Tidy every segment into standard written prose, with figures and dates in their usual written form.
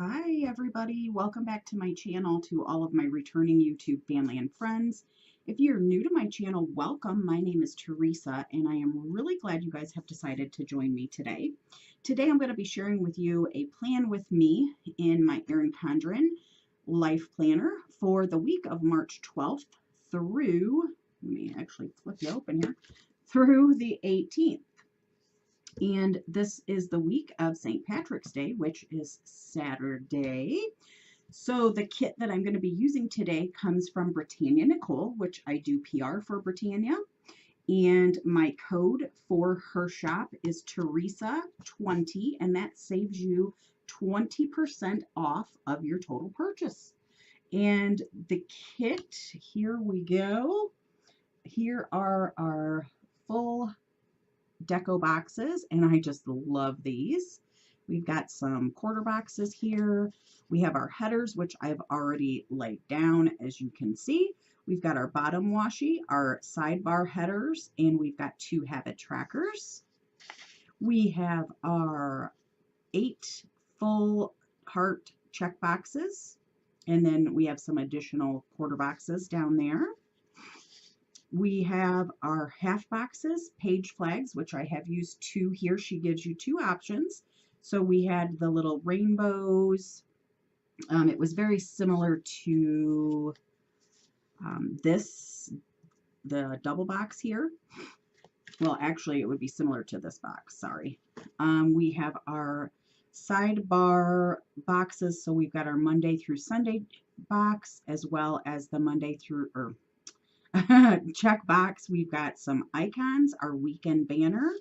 Hi everybody, welcome back to my channel, to all of my returning YouTube family and friends. If you're new to my channel, welcome. My name is Teresa and I am really glad you guys have decided to join me today. Today I'm going to be sharing with you a plan with me in my Erin Condren life planner for the week of March 12th through, let me actually flip you open here, through the 18th. And this is the week of St. Patrick's Day, which is Saturday. So the kit that I'm going to be using today comes from BrittaniaNicole, which I do PR for Britannia. And my code for her shop is Teresa20, and that saves you 20% off of your total purchase. And the kit, here we go. Here are our full deco boxes, and I just love these. We've got some quarter boxes here. We have our headers, which I've already laid down, as you can see. We've got our bottom washi, our sidebar headers, and we've got 2 habit trackers. We have our 8 full heart check boxes, and then we have some additional quarter boxes down there. We have our half boxes, page flags, which I have used 2 here. She gives you 2 options. So we had the little rainbows. It was very similar to the double box here. Well, actually, it would be similar to this box, sorry. We have our sidebar boxes. So we've got our Monday through Sunday box, as well as the Monday through, check box. We've got some icons, our weekend banner.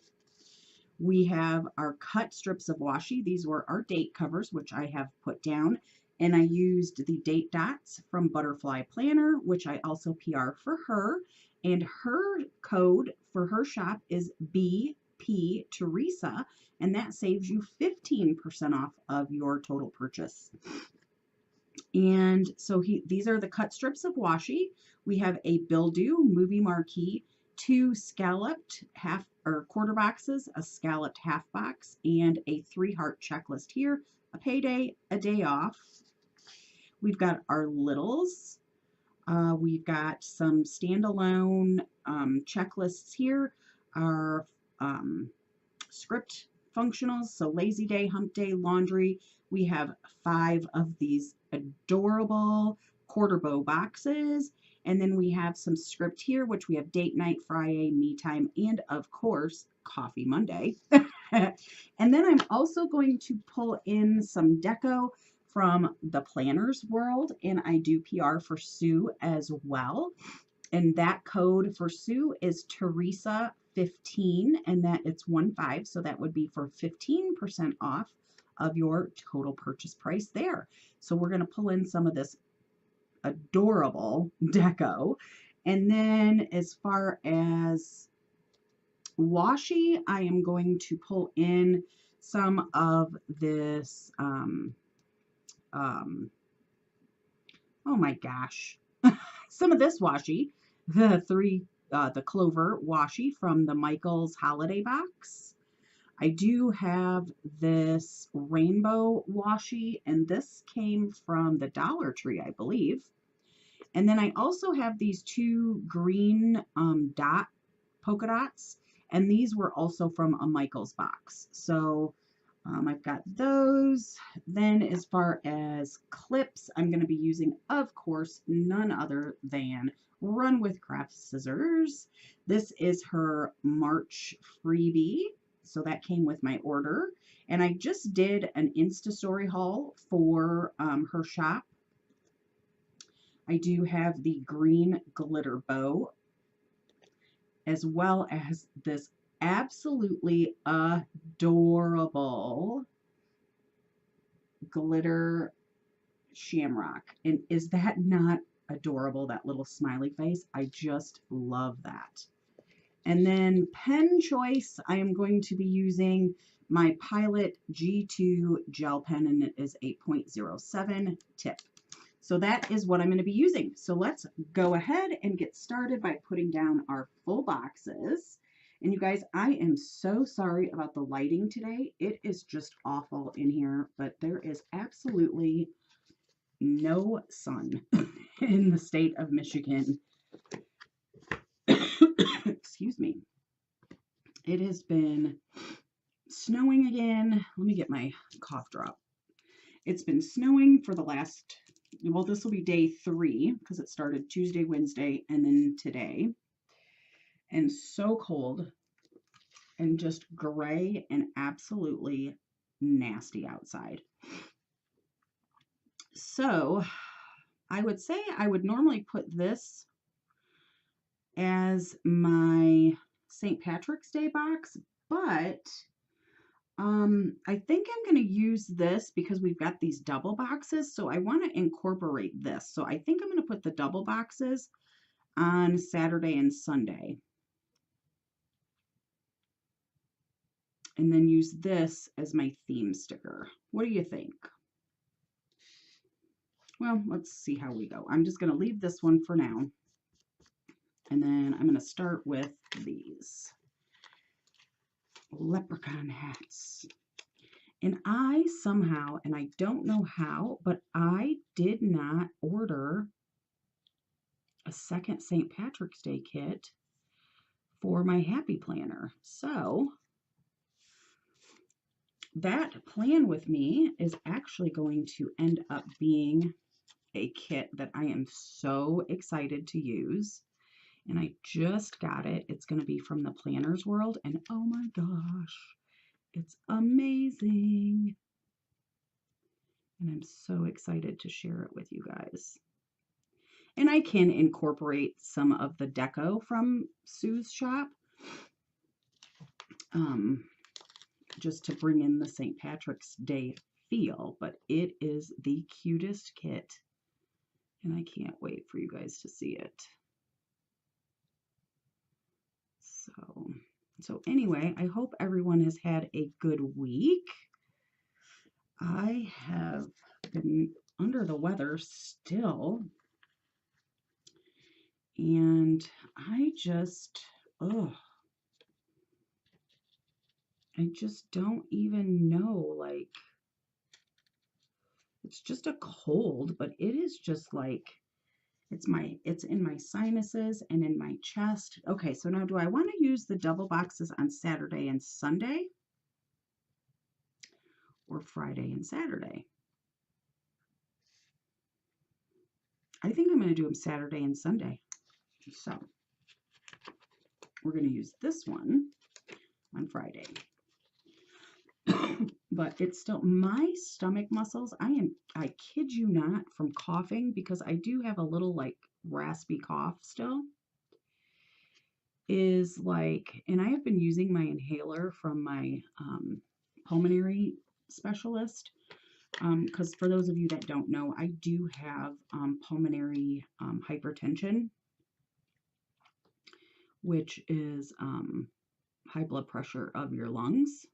We have our cut strips of washi. These were our date covers, which I have put down. And I used the date dots from Butterfly Planner, which I also PR for her. And her code for her shop is BP Teresa, and that saves you 15% off of your total purchase. And so these are the cut strips of washi. We have a Build-Do movie marquee, 2 scalloped half or quarter boxes, a scalloped half box, and a 3 heart checklist here, a payday, a day off. We've got our littles. We've got some standalone checklists here, our script functionals, so lazy day, hump day, laundry. We have 5 of these adorable quarter bow boxes, and then we have some script here, which we have date night, Friday, me time, and of course coffee Monday. And then I'm also going to pull in some deco from the planners world, and I do PR for Sue as well. And that code for Sue is Teresa15, and that it's 15, so that would be for 15% off of your total purchase price there. So we're going to pull in some of this adorable deco. And then as far as washi, I am going to pull in some of this, oh my gosh, some of this washi, the Clover washi from the Michaels Holiday Box. I do have this rainbow washi, and this came from the Dollar Tree, I believe. And then I also have these 2 green polka dots, and these were also from a Michaels box. So I've got those. Then as far as clips, I'm going to be using, of course, none other than Run with Craft Scissors. This is her March freebie. So that came with my order. And I just did an Insta story haul for her shop. I do have the green glitter bow, as well as this absolutely adorable glitter shamrock. And is that not adorable, that little smiley face? I just love that. And then pen choice, I am going to be using my Pilot G2 gel pen, and it is a 0.07 tip. So that is what I'm going to be using. So let's go ahead and get started by putting down our full boxes. And you guys, I am so sorry about the lighting today. It is just awful in here, but there is absolutely no sun in the state of Michigan. Excuse me. It has been snowing again. Let me get my cough drop. It's been snowing for the last, well, this will be day 3 because it started Tuesday, Wednesday, and then today. And so cold and just gray and absolutely nasty outside. So I would say I would normally put this as my St. Patrick's Day box, but I think I'm going to use this because we've got these double boxes, so I want to incorporate this. So I think I'm going to put the double boxes on Saturday and Sunday. And then use this as my theme sticker. What do you think? Well, let's see how we go. I'm just going to leave this one for now. And then I'm going to start with these leprechaun hats. And I somehow, and I don't know how, but I did not order a second St. Patrick's Day kit for my Happy Planner. So that plan with me is actually going to end up being a kit that I am so excited to use. And I just got it. It's going to be from the Planner's World. And oh my gosh, it's amazing. And I'm so excited to share it with you guys. And I can incorporate some of the deco from Sue's shop. Just to bring in the St. Patrick's Day feel. But it is the cutest kit. And I can't wait for you guys to see it. So anyway, I hope everyone has had a good week. I have been under the weather still. And I just don't even know, like, it's just a cold, but it is just like, it's in my sinuses and in my chest. Okay, so now do I want to use the double boxes on Saturday and Sunday or Friday and Saturday? I think I'm going to do them Saturday and Sunday. So we're going to use this one on Friday. But it's still, my stomach muscles, I kid you not, from coughing, because I do have a little like raspy cough still, is like, and I have been using my inhaler from my pulmonary specialist, because for those of you that don't know, I do have pulmonary hypertension, which is high blood pressure of your lungs.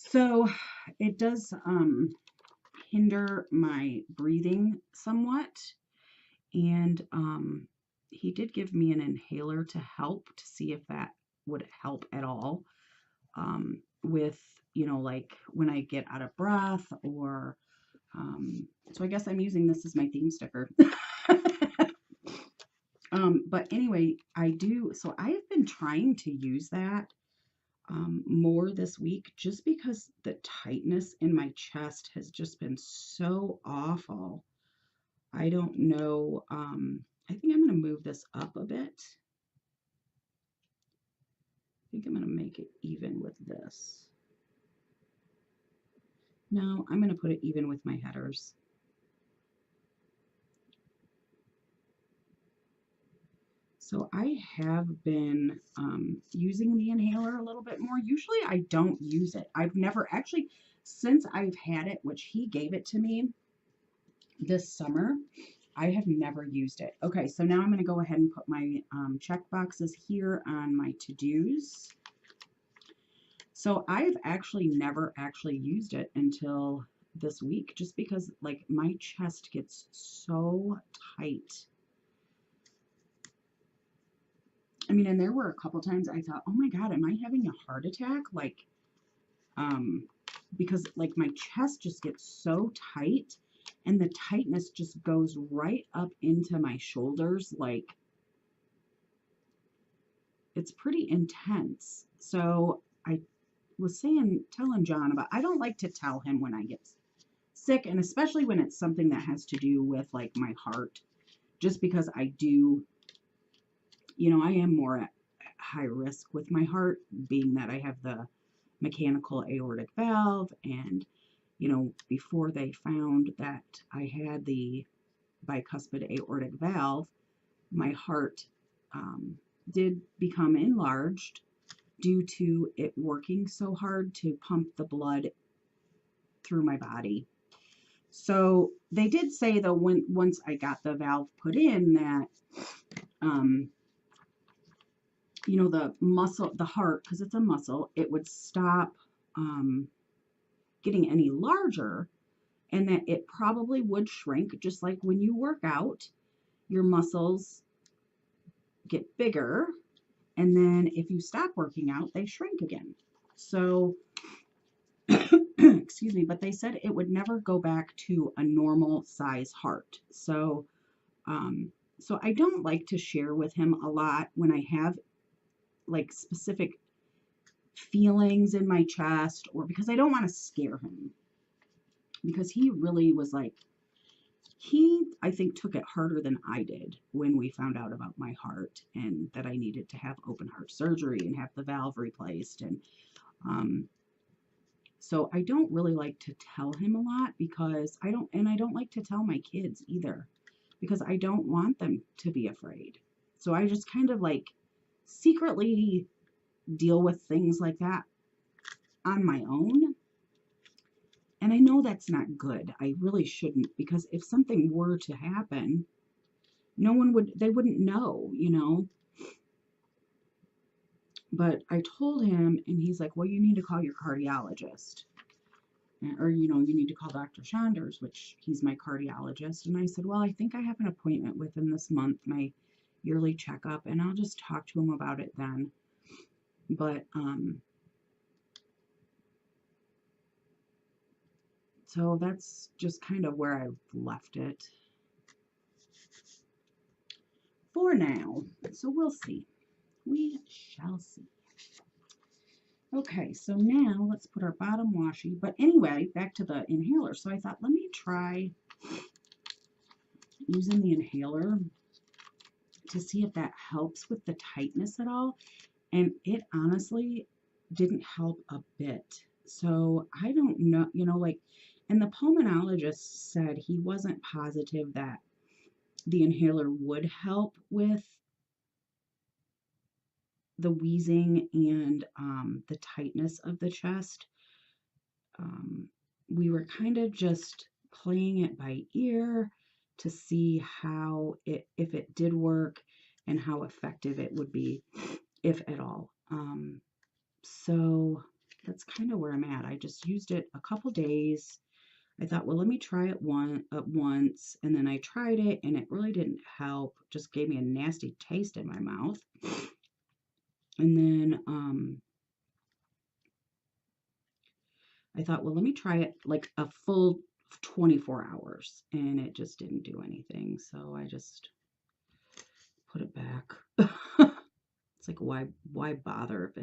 So it does hinder my breathing somewhat, and he did give me an inhaler to help, to see if that would help at all with, you know, like when I get out of breath, or so I guess I'm using this as my theme sticker. But anyway, so I have been trying to use that more this week, just because the tightness in my chest has just been so awful. I don't know. I think I'm going to move this up a bit. I think I'm going to make it even with this. No, I'm going to put it even with my headers. So I have been using the inhaler a little bit more. Usually I don't use it. I've never actually, since I've had it, which he gave it to me this summer, I have never used it. Okay, so now I'm going to go ahead and put my check boxes here on my to-dos. So I've actually never actually used it until this week, just because like my chest gets so tight. I mean, and there were a couple times I thought, oh my God, am I having a heart attack? Like, because like my chest just gets so tight and the tightness just goes right up into my shoulders. Like, it's pretty intense. So I was telling John about, I don't like to tell him when I get sick, and especially when it's something that has to do with like my heart, just because I do, I am more at high risk with my heart, being that I have the mechanical aortic valve. And, before they found that I had the bicuspid aortic valve, my heart did become enlarged due to it working so hard to pump the blood through my body. So they did say though, once I got the valve put in, that the muscle, the heart, because it's a muscle, it would stop getting any larger, and that it probably would shrink, just like when you work out, your muscles get bigger, and then if you stop working out, they shrink again. So, excuse me, but they said it would never go back to a normal size heart. So, so I don't like to share with him a lot when I have like specific feelings in my chest, or because I don't want to scare him, because he really was like, I think took it harder than I did when we found out about my heart and that I needed to have open heart surgery and have the valve replaced. And so I don't really like to tell him a lot, because I don't like to tell my kids either, because I don't want them to be afraid. So I just kind of like secretly deal with things like that on my own. And I know that's not good. I really shouldn't, because if something were to happen, they wouldn't know, But I told him, and he's like, well, you need to call your cardiologist. Or, you need to call Dr. Chanders, which he's my cardiologist. And I said, well, I think I have an appointment with him this month, my yearly checkup, and I'll just talk to him about it then. But, so that's just kind of where I've left it for now. So we'll see. We shall see. Okay, so now let's put our bottom washi. But anyway, back to the inhaler. So I thought, let me try using the inhaler to see if that helps with the tightness at all. And it honestly didn't help a bit. So I don't know, and the pulmonologist said he wasn't positive that the inhaler would help with the wheezing and the tightness of the chest. We were kind of just playing it by ear to see if it did work and how effective it would be, if at all. So that's kind of where I'm at. I just used it a couple days. I thought, well, let me try it once, and then I tried it, and it really didn't help. Just gave me a nasty taste in my mouth. And then I thought, well, let me try it like a full 24 hours, and it just didn't do anything. So I just put it back. It's like, why bother if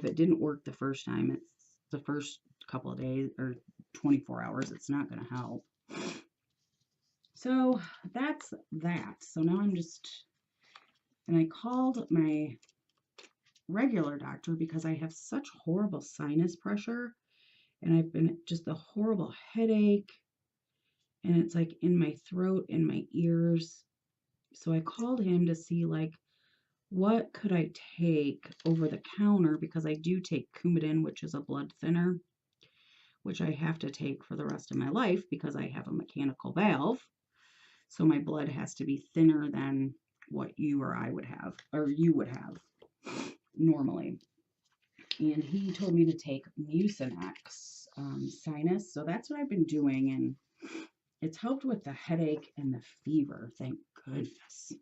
it didn't work the first time, it's the first couple of days or 24 hours, it's not going to help. So that's that. So now and I called my regular doctor because I have such horrible sinus pressure, and I've been just a horrible headache, and it's like in my throat and my ears. So I called him to see like, what could I take over the counter, because I do take Coumadin, which is a blood thinner, which I have to take for the rest of my life because I have a mechanical valve. So my blood has to be thinner than what you or I would have, or you would have normally. And he told me to take Mucinex sinus. So that's what I've been doing, and it's helped with the headache and the fever, thank goodness.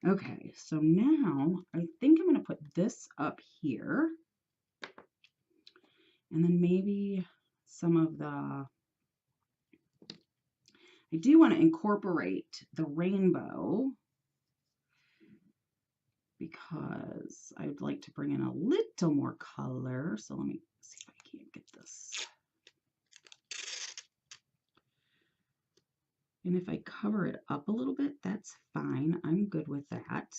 Okay, so now I think I'm going to put this up here. And then maybe some of the, I do want to incorporate the rainbow because I would like to bring in a little more color. So let me see if I can't get this. And if I cover it up a little bit, that's fine. I'm good with that.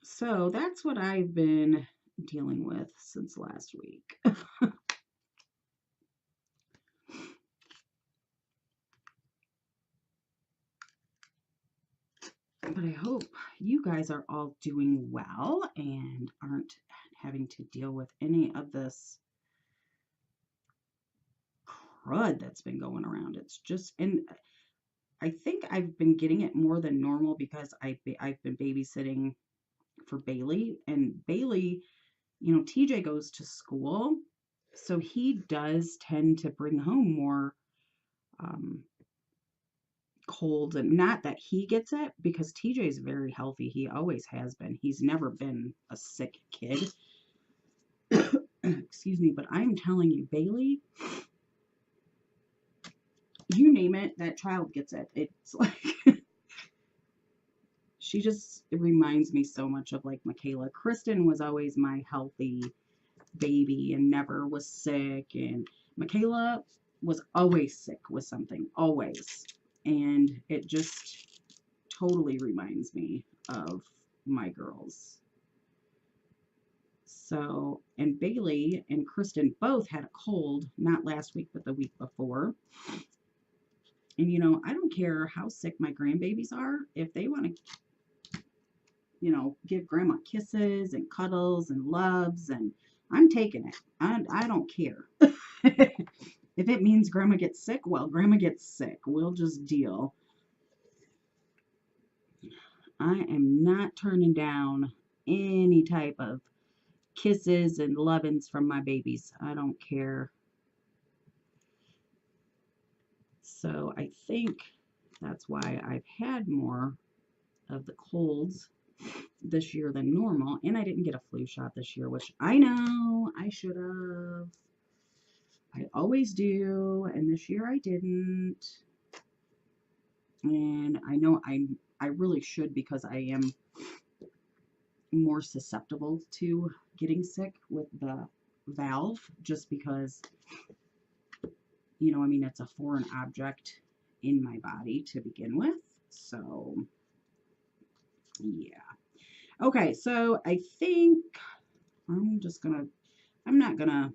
So that's what I've been dealing with since last week. But I hope you guys are all doing well and aren't having to deal with any of this crud that's been going around. It's just, and I think I've been getting it more than normal because I've been babysitting for Bailey, and Bailey, you know, TJ goes to school, so he does tend to bring home more colds, and not that he gets it because TJ is very healthy. He always has been. He's never been a sick kid. Excuse me, but I'm telling you, Bailey, you name it, that child gets it. It's like she just, it reminds me so much of like Michaela. Kristen was always my healthy baby and never was sick, and Michaela was always sick with something, always. And it just totally reminds me of my girls. So, and Bailey and Kristen both had a cold, not last week, but the week before. And, you know, I don't care how sick my grandbabies are. If they want to, you know, give grandma kisses and cuddles and loves, and I'm taking it. I don't care. If it means grandma gets sick, well, grandma gets sick. We'll just deal. I am not turning down any type of kisses and lovins from my babies. I don't care. So I think that's why I've had more of the colds this year than normal. And I didn't get a flu shot this year, which I know I should have. I always do. And this year I didn't. And I know I really should because I am more susceptible to getting sick with the valve, just because, you know, I mean, it's a foreign object in my body to begin with. So, yeah. Okay, so I think I'm not gonna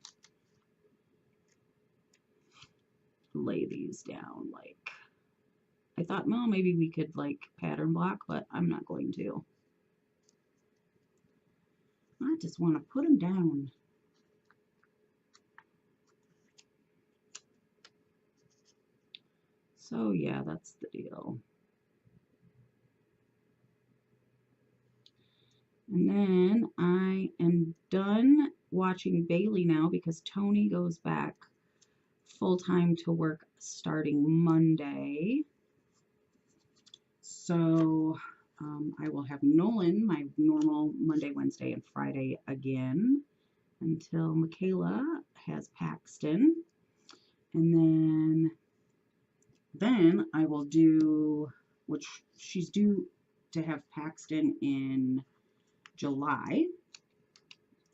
lay these down like, I thought, well, maybe we could like pattern block, but I'm not going to. I just want to put them down. So yeah, that's the deal. And then I am done watching Bailey now because Tony goes back full-time to work starting Monday. So I will have Nolan, my normal Monday, Wednesday, and Friday again until Michaela has Paxton. And then I will do, which she's due to have Paxton in July.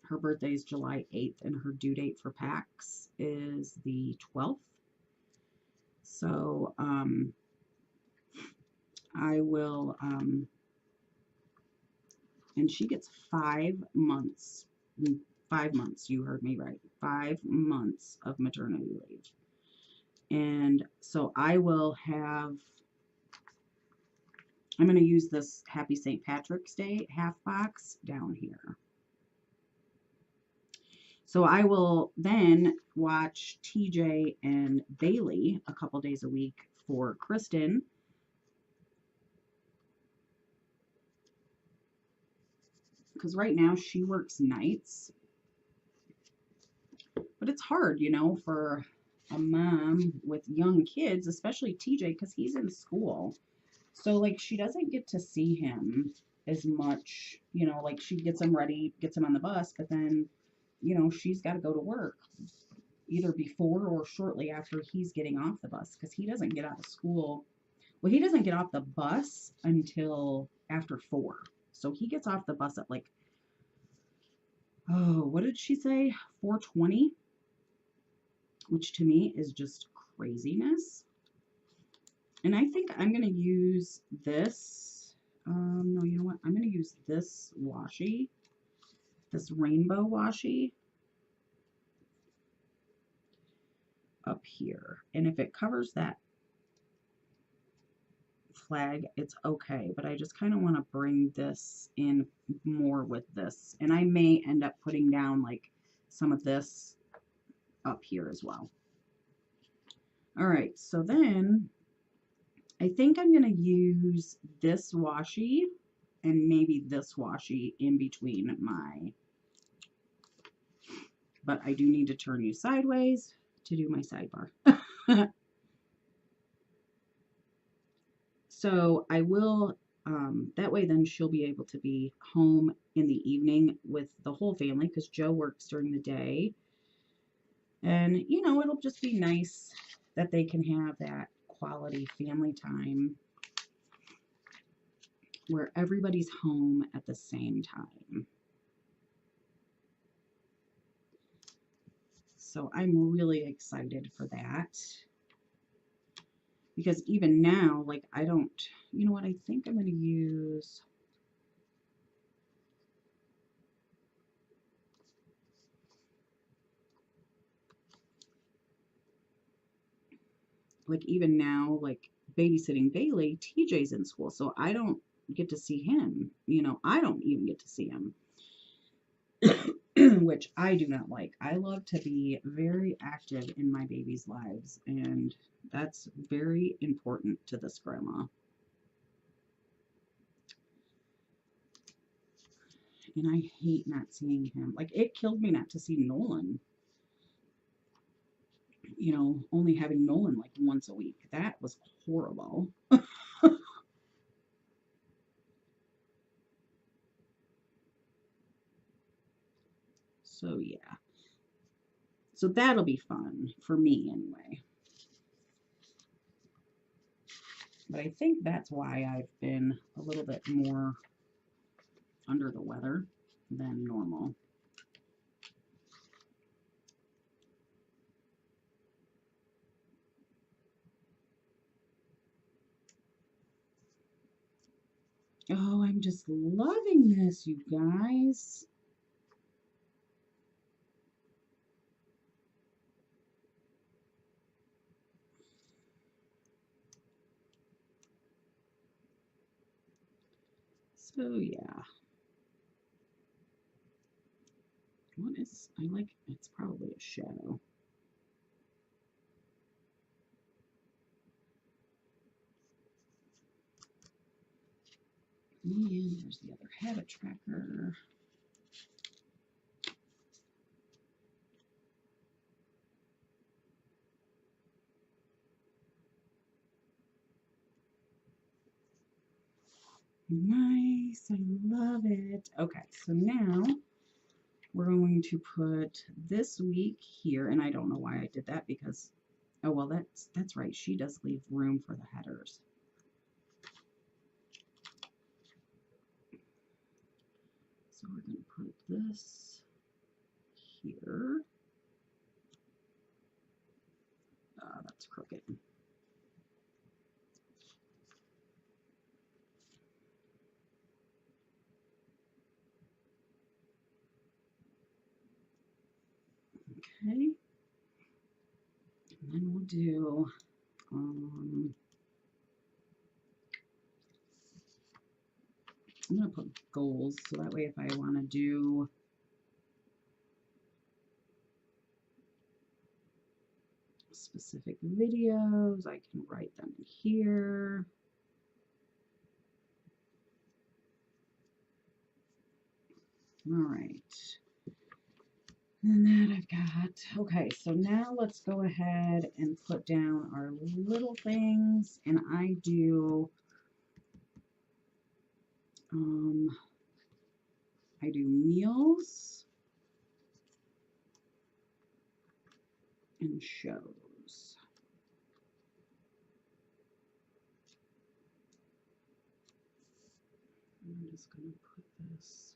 Her birthday is July 8th, and her due date for Pax is the 12th. So I will, and she gets 5 months. 5 months, you heard me right. 5 months of maternity leave. And so I will have, I'm going to use this Happy St. Patrick's Day half box down here. So I will then watch TJ and Bailey a couple days a week for Kristen. Because right now she works nights. But it's hard, you know, for a mom with young kids, especially TJ, because he's in school. So, like, she doesn't get to see him as much, you know, like, she gets him ready, gets him on the bus, but then, you know, she's got to go to work either before or shortly after he's getting off the bus because he doesn't get out of school. Well, he doesn't get off the bus until after 4. So he gets off the bus at like, oh, what did she say? 4:20, which to me is just craziness. And I think I'm going to use this. No, you know what? I'm going to use this washi, this rainbow washi up here. And if it covers that flag, it's okay. But I just kind of want to bring this in more with this. And I may end up putting down like some of this up here as well. All right, so then I think I'm going to use this washi and maybe this washi in between my, but I do need to turn you sideways to do my sidebar. So I will, that way then she'll be able to be home in the evening with the whole family because Joe works during the day. And, you know, it'll just be nice that they can have that quality family time where everybody's home at the same time. So I'm really excited for that. Because even now, like, I don't, you know what, I think I'm going to use, like, even now, like, babysitting Bailey, TJ's in school, so I don't get to see him. You know, I don't even get to see him, which I do not like. I love to be very active in my babies' lives, and that's very important to this grandma. And I hate not seeing him. Like, it killed me not to see Nolan. You know, only having Nolan like once a week. That was horrible. So, yeah. So that'll be fun for me anyway. But I think that's why I've been a little bit more under the weather than normal. Oh, I'm just loving this, you guys. So, yeah. What is, I like, it's probably a shadow. And there's the other habit tracker. Nice, I love it. Okay, so now we're going to put this week here, and I don't know why I did that because, oh well, that's right. She does leave room for the headers. So we're going to put this here. That's crooked. Okay. And then we'll do, I'm going to put goals so that way if I want to do specific videos, I can write them in here. All right. And that I've got. Okay, so now let's go ahead and put down our little things. And I do I do meals and shows. I'm just going to put this.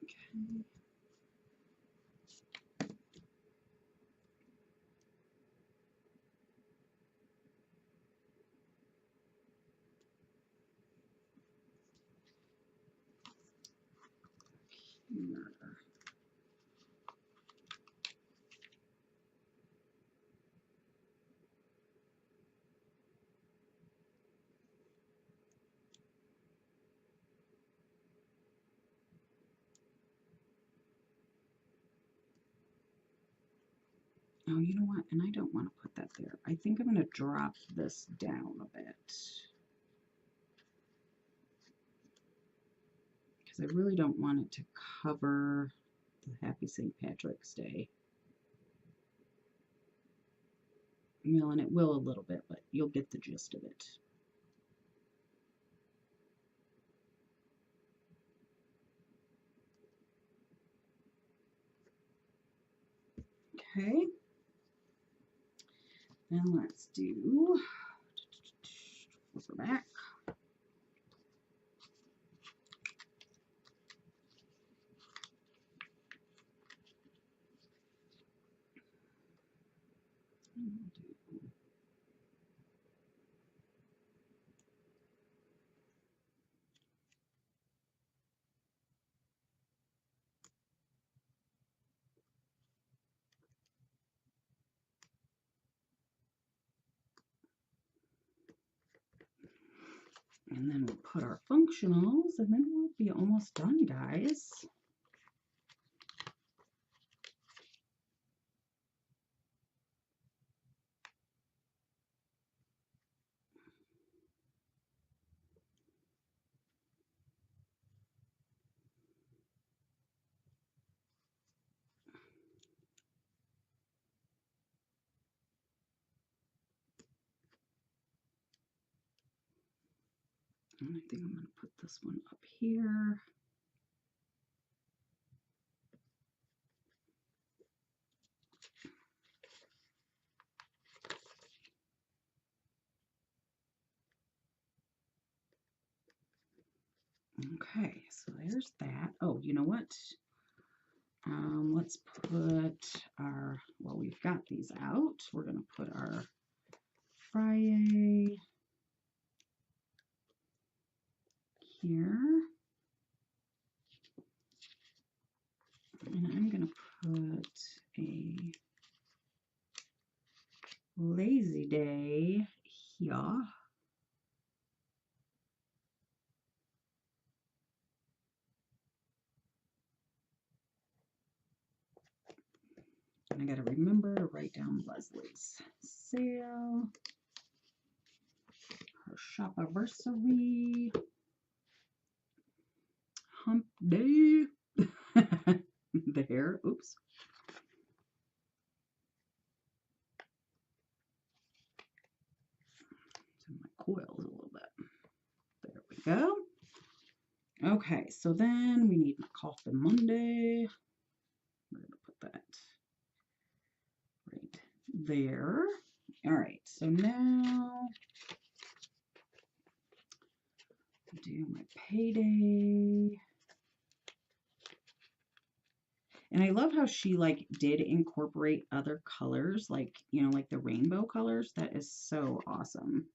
Okay. Here. Oh, you know what? And I don't want to put that there. I think I'm going to drop this down a bit. Because I really don't want it to cover the Happy St. Patrick's Day. Well, and it will a little bit, but you'll get the gist of it. Okay. Then let's do, flip her back. And then we'll put our functionals, and then we'll be almost done, guys. And I think I'm going to put this one up here. Okay, so there's that. Oh, you know what? Let's put our, well, we've got these out. We're going to put our Friday here. And I'm going to put a lazy day here. And I got to remember to write down Leslie's sale, her shop-anniversary, hump day, there, oops. To my coils a little bit. There we go. Okay, so then we need Coffin Monday. We're going to put that right there. All right, so now do my payday. And I love how she like did incorporate other colors, like, you know, like the rainbow colors. That is so awesome.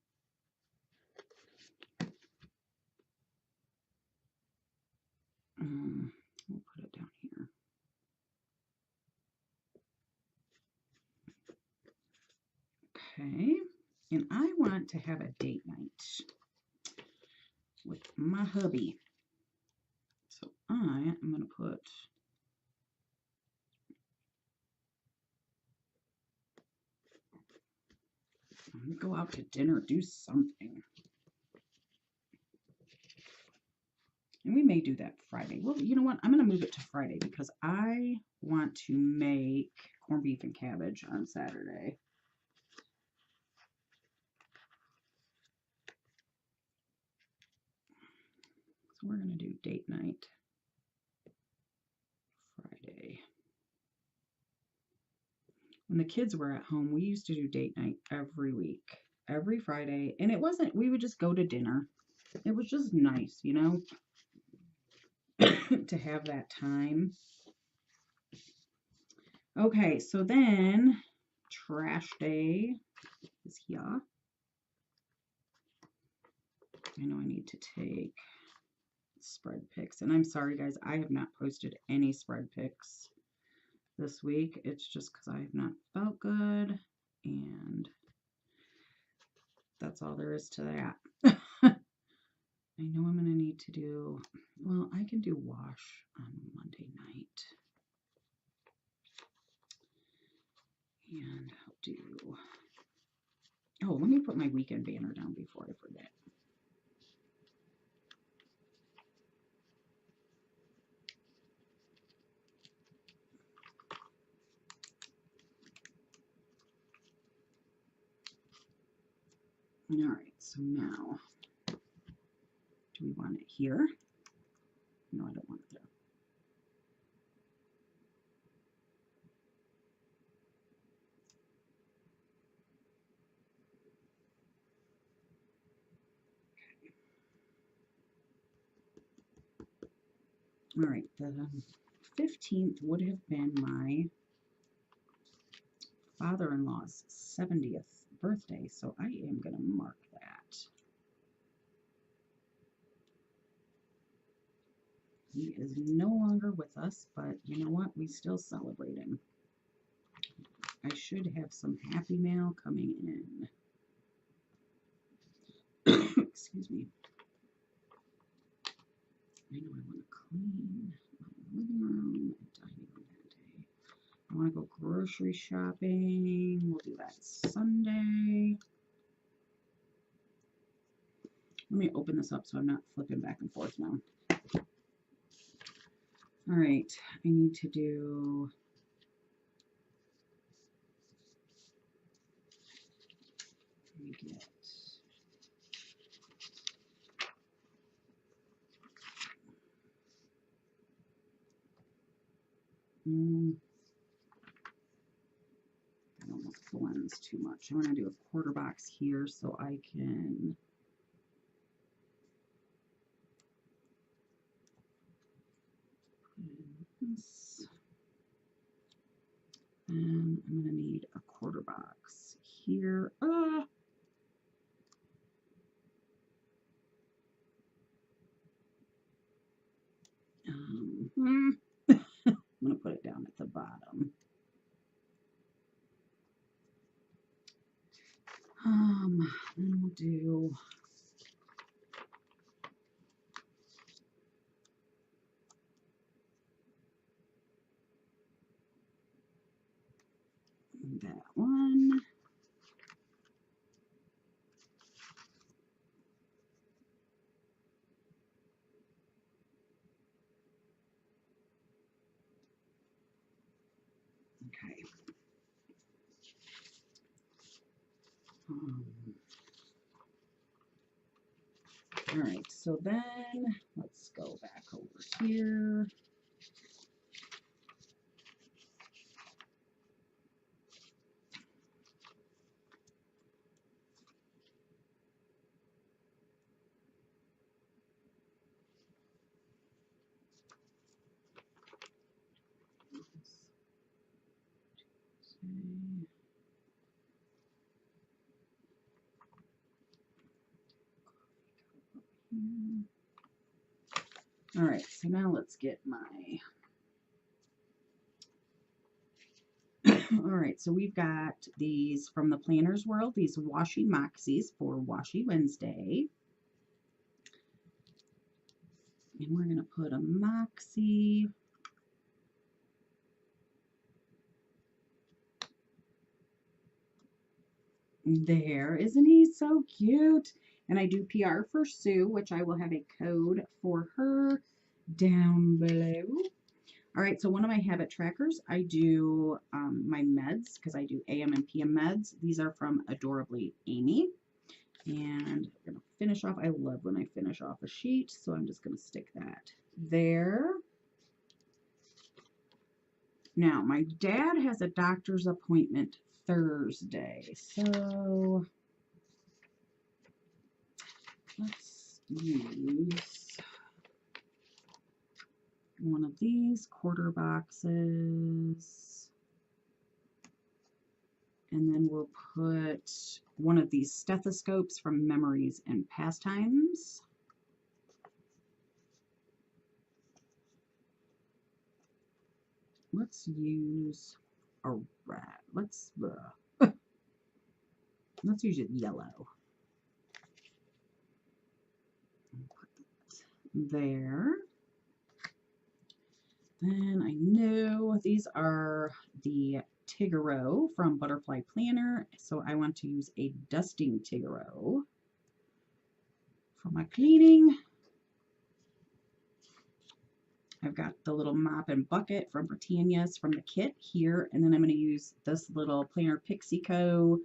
We'll put it down here. Okay, and I want to have a date night. with my hubby. So I am going to put go out to dinner, do something. And we may do that Friday. Well, you know what? I'm going to move it to Friday because I want to make corned beef and cabbage on Saturday. So we're going to do date night Friday. When the kids were at home, we used to do date night every week, every Friday. And it wasn't, we would just go to dinner. It was just nice, you know, to have that time. Okay, so then trash day is here. I know I need to take spread pics. And I'm sorry, guys, I have not posted any spread pics this week. It's just because I have not felt good. And that's all there is to that. I know I'm going to need to do, well, I can do wash on Monday night. And I'll do, oh, let me put my weekend banner down before I forget. All right, so now, do we want it here? No, I don't want it there. All right, the 15th would have been my father-in-law's 70th birthday, so I am going to mark that. He is no longer with us, but you know what? We still celebrate him. I should have some happy mail coming in. Excuse me. I know I want to clean my living room and dining room that day. I want to go grocery shopping. We'll do that Sunday. Let me open this up so I'm not flipping back and forth now. All right, I need to do let me get that almost blends too much. I want to do a quarter box here so I can this. And I'm going to need a quarter box here. I'm going to put it down at the bottom. Then we'll do that one. Okay. All right, so then let's go back over here. All right, so now let's get my, all right, so we've got these from the Planner's World, these Washi Moxies for Washi Wednesday. And we're going to put a Moxie. There, isn't he so cute? And I do PR for Sue, which I will have a code for her down below. All right, so one of my habit trackers, I do my meds because I do AM and PM meds. These are from Adorably Amy. And I'm going to finish off. I love when I finish off a sheet, so I'm just going to stick that there. Now, my dad has a doctor's appointment Thursday, so let's use one of these quarter boxes, and then we'll put one of these stethoscopes from Memories and Pastimes. Let's use a red. Let's use it yellow. Put that there. Then I know these are the Tigaro from Butterfly Planner, so I want to use a dusting Tigaro for my cleaning. I've got the little mop and bucket from Britannia's from the kit here, and then I'm going to use this little Planner Pixie Co.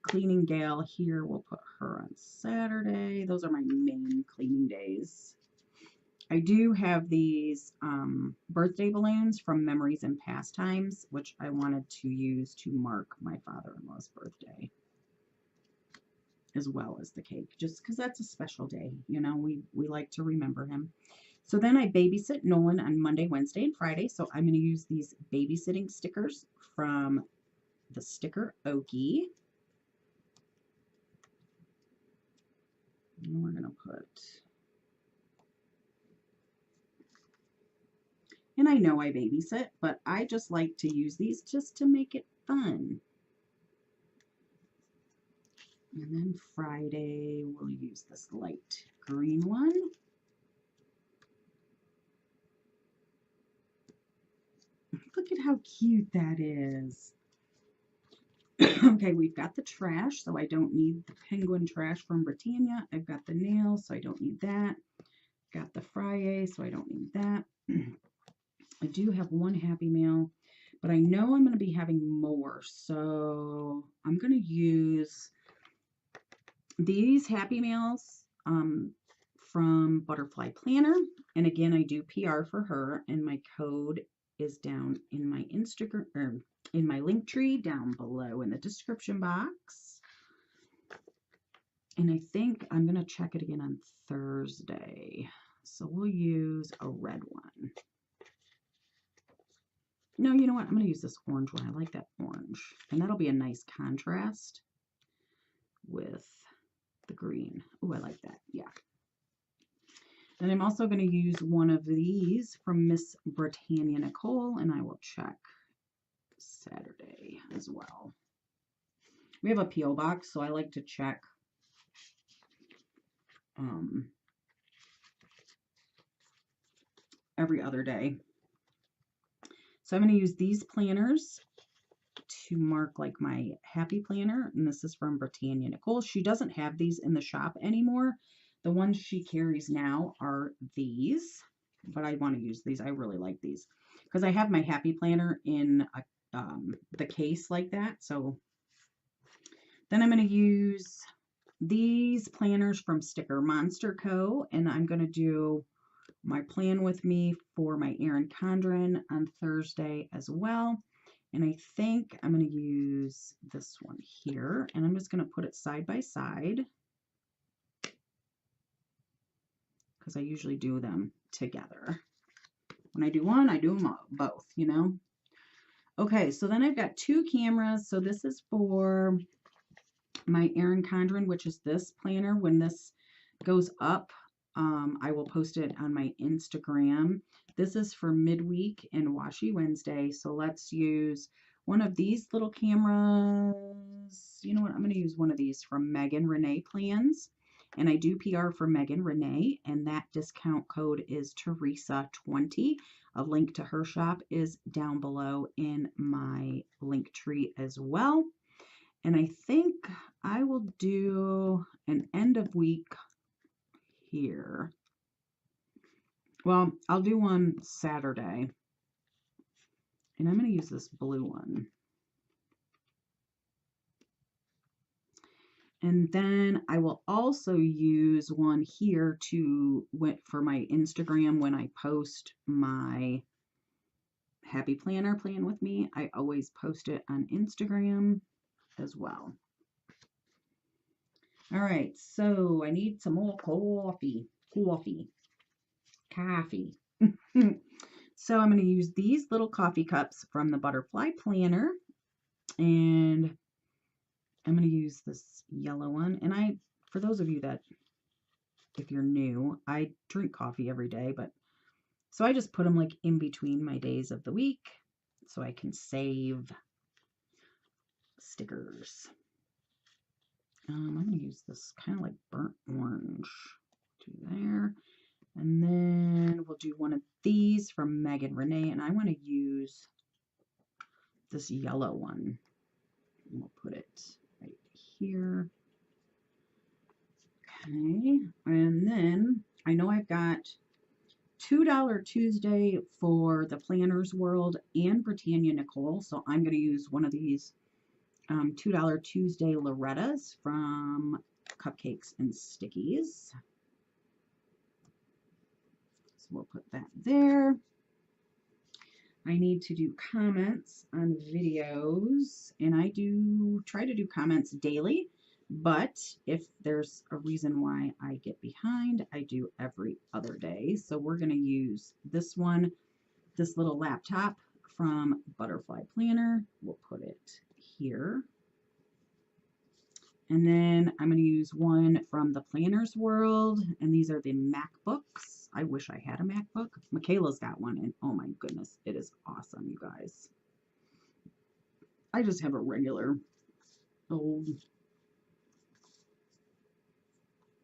cleaning gal here. We'll put her on Saturday. Those are my main cleaning days. I do have these birthday balloons from Memories and Pastimes, which I wanted to use to mark my father-in-law's birthday, as well as the cake, just because that's a special day. You know, we like to remember him. So then I babysit Nolan on Monday, Wednesday, and Friday. So I'm going to use these babysitting stickers from the Sticker Okie. And we're going to put... And I know I babysit, but I just like to use these just to make it fun. And then Friday, we'll use this light green one. Look at how cute that is. Okay, we've got the trash, so I don't need the penguin trash from Britannia. I've got the nails, so I don't need that. Got the Friday, so I don't need that. I do have one Happy Meal, but I know I'm going to be having more, so I'm going to use these Happy Meals from Butterfly Planner. And again, I do PR for her, and my code is down in my Instagram, or in my link tree down below in the description box. And I think I'm going to check it again on Thursday. So we'll use a red one. No, you know what? I'm going to use this orange one. I like that orange. And that'll be a nice contrast with the green. Oh, I like that. Yeah. And I'm also going to use one of these from Miss BrittaniaNicole, and I will check Saturday as well. We have a P.O. box, so I like to check every other day. So I'm going to use these planners to mark like my happy planner, and this is from BrittaniaNicole. She doesn't have these in the shop anymore. The ones she carries now are these, but I want to use these. I really like these because I have my happy planner in the case like that. So then I'm going to use these planners from Sticker Monster Co. And I'm going to do my plan with me for my Erin Condren on Thursday as well. And I think I'm going to use this one here, and I'm just going to put it side by side because I usually do them together. When I do one, I do them both, you know. Okay, so then I've got two cameras. So this is for my Erin Condren, which is this planner. When this goes up, I will post it on my Instagram. This is for midweek and Washi Wednesday. So let's use one of these little cameras. You know what? I'm going to use one of these from Megan Renee Plans. And I do PR for Megan Renee, and that discount code is Teresa20. A link to her shop is down below in my link tree as well. And I think I will do an end of week here. Well, I'll do one Saturday. And I'm going to use this blue one. And then I will also use one here for my Instagram when I post my Happy Planner Plan with me. I always post it on Instagram as well. All right, so I need some more coffee. So I'm going to use these little coffee cups from the Butterfly Planner, and I'm going to use this yellow one. And for those of you that, if you're new, I drink coffee every day, so I just put them like in between my days of the week so I can save stickers. I'm going to use this kind of like burnt orange to there. And then we'll do one of these from Megan Renee, and I want to use this yellow one. We'll put it right here. Okay, and then I know I've got $2 Tuesday for the Planners World and BrittaniaNicole, so I'm going to use one of these $2 Tuesday Lorettas from Cupcakes and Stickies. So we'll put that there. I need to do comments on videos, and I do try to do comments daily, but if there's a reason why I get behind, I do every other day. So we're going to use this one, this little laptop from Butterfly Planner. We'll put it here. And then I'm going to use one from the Planners World, and these are the MacBooks. I wish I had a MacBook. Michaela's got one, and oh my goodness, it is awesome, you guys. I just have a regular old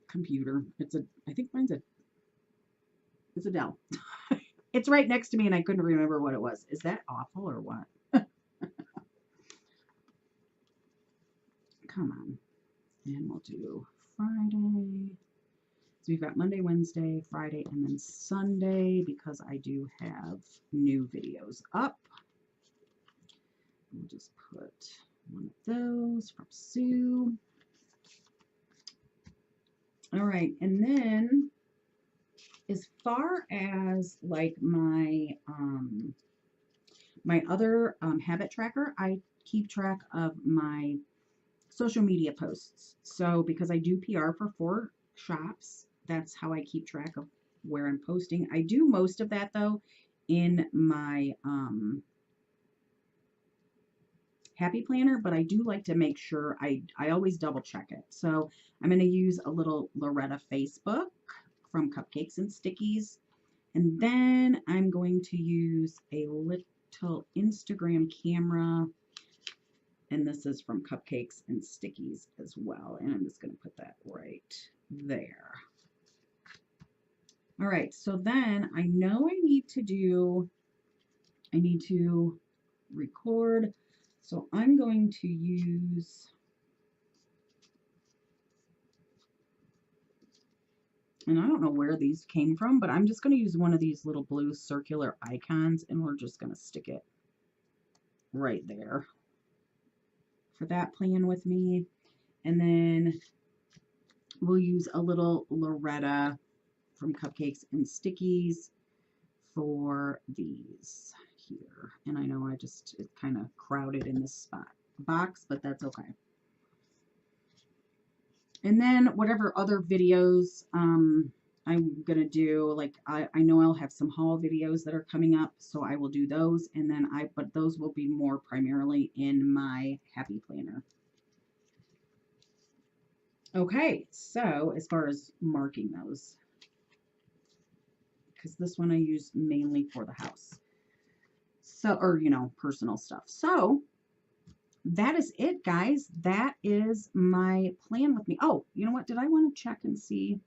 computer. I think mine's it's a Dell. It's right next to me, and I couldn't remember what it was. Is that awful or what? Come on. And we'll do Friday. So we've got Monday, Wednesday, Friday, and then Sunday because I do have new videos up. We'll just put one of those from Sue. All right, and then as far as like my my other habit tracker, I keep track of my social media posts. So because I do PR for 4 shops, that's how I keep track of where I'm posting. I do most of that though in my Happy Planner, but I do like to make sure I always double check it. So I'm going to use a little Loretta Facebook from Cupcakes and Stickies, and then I'm going to use a little Instagram camera, and this is from Cupcakes and Stickies as well, and I'm just going to put that right there. All right, so then I know I need to record, so I'm going to use, and I don't know where these came from, but I'm just going to use one of these little blue circular icons, and we're just going to stick it right there for that plan with me. And then we'll use a little Loretta from Cupcakes and Stickies for these here. And I know it's kind of crowded in this box, but that's okay. And then whatever other videos I'm gonna do, like I know I'll have some haul videos that are coming up, so I will do those, and then but those will be more primarily in my Happy Planner. Okay, so as far as marking those, because this one I use mainly for the house, so, or personal stuff. So that is it, guys. That is my plan with me. Oh, you know what? Did I want to check and see?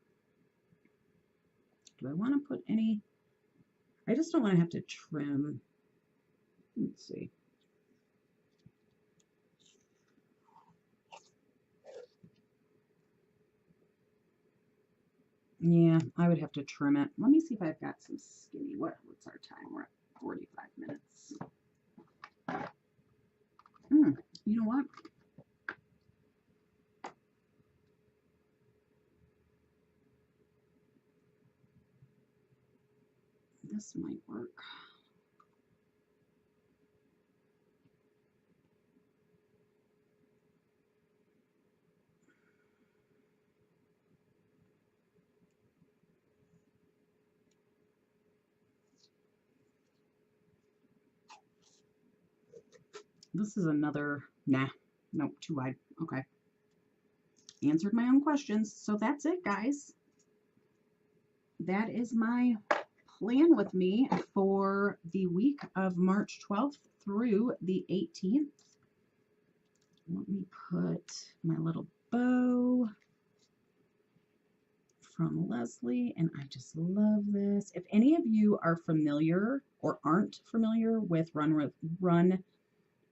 Do I want to put any? I just don't want to have to trim. Let's see. Yeah, I would have to trim it. Let me see if I've got some skinny. What's our time? We're at 45 minutes. You know what? This might work. This is another, nah, nope, too wide. Okay. Answered my own questions. So that's it, guys. That is my plan with me for the week of March 12th through the 18th. Let me put my little bow from Leslie, and I just love this. If any of you are familiar or aren't familiar with Run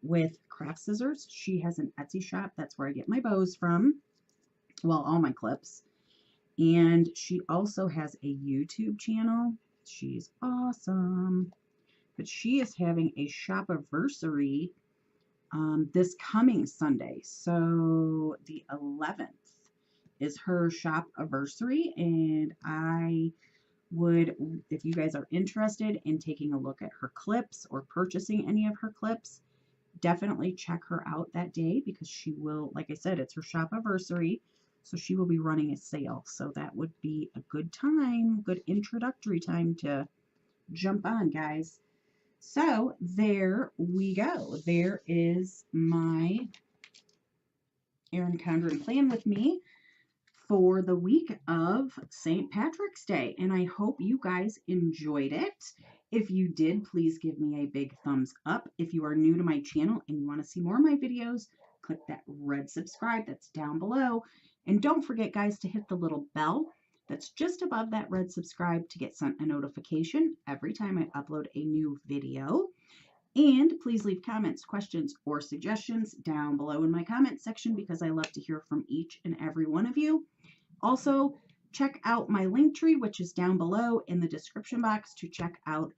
with Craft Scissors, she has an Etsy shop. That's where I get my bows from. Well, all my clips. And she also has a YouTube channel. She's awesome. But she is having a shop-iversary this coming Sunday. So the 11th is her shop-iversary, and I would, if you guys are interested in taking a look at her clips or purchasing any of her clips, definitely check her out that day, because she will, like I said, it's her shop-iversary, so she will be running a sale. So that would be a good time, good introductory time to jump on, guys. So there we go. There is my Erin Condren plan with me for the week of St. Patrick's Day, and I hope you guys enjoyed it. If you did, please give me a big thumbs up. If you are new to my channel and you want to see more of my videos, click that red subscribe that's down below. And don't forget, guys, to hit the little bell that's just above that red subscribe to get sent a notification every time I upload a new video. And please leave comments, questions, or suggestions down below in my comment section, because I love to hear from each and every one of you. Also, check out my link tree, which is down below in the description box, to check out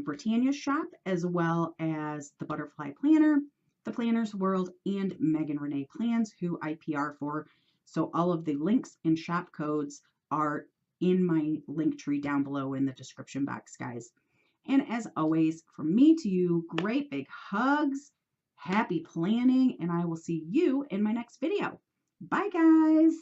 Britannia's shop, as well as the Butterfly Planner, the Planner's World, and Megan Renee Plans, who I PR for. So all of the links and shop codes are in my link tree down below in the description box, guys. And as always, from me to you, great big hugs, happy planning, and I will see you in my next video. Bye, guys.